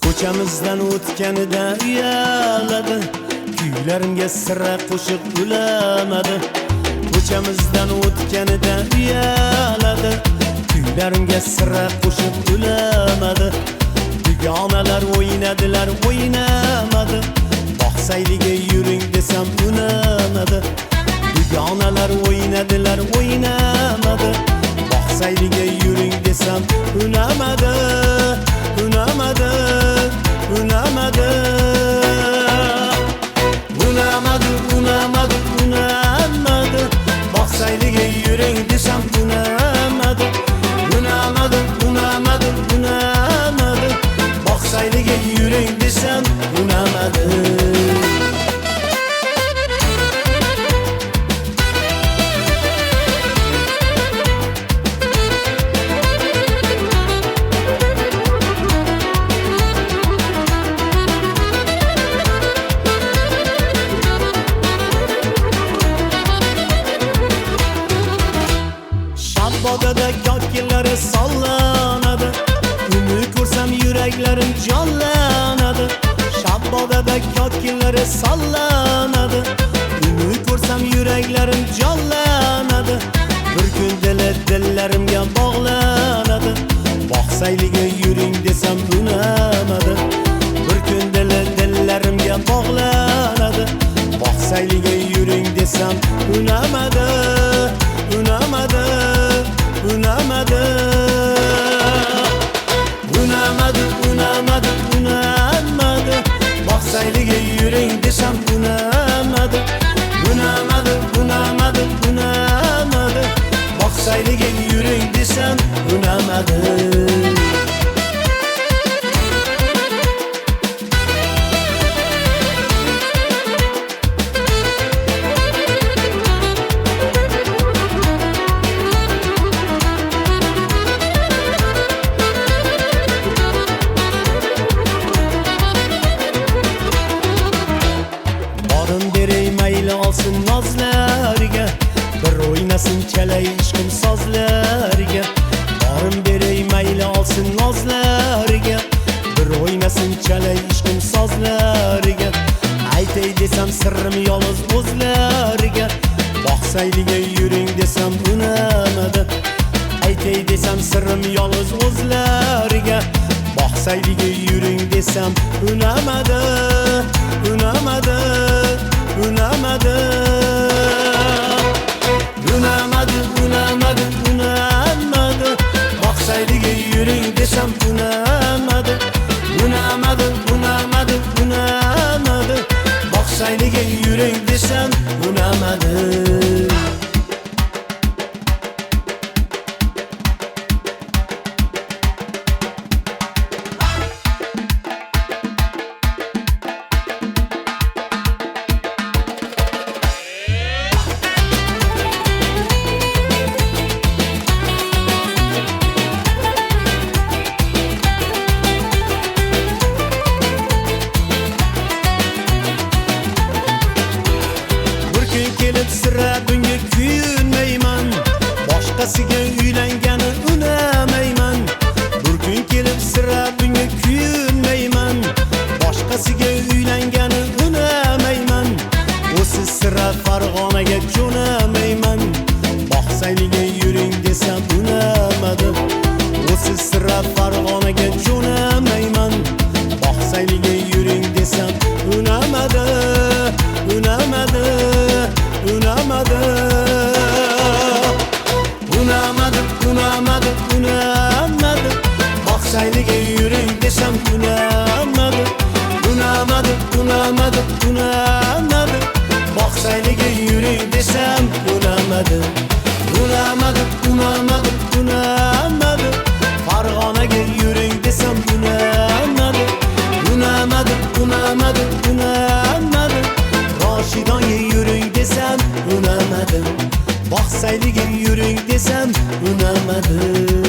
Ko'chamizdan o'tganida uyaladi, kuylarimga sira qo'shiq ulamadi. Ko'chamizdan o'tganida uyaladi, kuylarimga sira qo'shiq ulamadi. Dugonalar o'ynadilar, o'ynamadi. Boqsayliga yuring desam unamadi. Dugonalar o'ynadilar, o'ynamadi. Boqsayliga yuring desam unamadi. Unamadi, unamadi, unamadi, unamadi, unamadi. Boqsayliga yuring desam unamadi. Unamadi, unamadi, unamadi. Boqsayliga yuring desam unamadi. Bodada ko'killari sollanadi, uni ko'rsam yuraklarim jonlanadi. Shabbodada ko'killari sollanadi, uni ko'rsam yuraklarim jonlanadi. Bir kun dillarimga bog'lanadi, boqsayliga yuring desam unamadi. Bir kun dillarimga bog'lanadi, boqsayliga yuring desam unamadi. Unamadi, unamadi, unamadi, unamadi, unamadi. Boqsayliga yuring desam unamadi. Unamadi, unamadi, unamadi. Boqsayliga yuring desam unamadi. Olsun nozlarga, bir o'ynasin chalay ishqim sozlarga. Borim beray mayli olsin nozlarga, bir o'ynasin chalay ishqim sozlarga. Aytay desam sirrim yolg'iz o'zlarga, boqsayliga yuring desam unamadi. Aytay desam sirrim yolg'iz o'zlarga, boqsayliga yuring desam unamadi. Unamadi, unamadi, unamadi, unamadi, unamadi. Boqsayliga yuring desam unamadi. Unamadi, unamadi, unamadi. Boqsayliga yuring desam unamadi. Sira bunga kuyunmayman, boshqasiga uylangani unamayman. Bir kun kelib sira bunga kuyunmayman, boshqasiga uylangani unamayman. O'siz sira Farg'onaga jo'namayman, boqsayliga yuring desam unamadi. O'siz sira Farg'onaga jo'namayman, boqsayliga yuring desam unamadi. Unamadi, unamadi, unamadi, unamadi, unamadi. Boqsayliga yuring desam unamadi. Unamadi, unamadi, unamadi. Boqsayliga yuring desam unamadi. Unamadi, unamadi, unamadi. Farg'onaga yuring desam unamadi. Unamadi. sayliga yuring desam unamadi.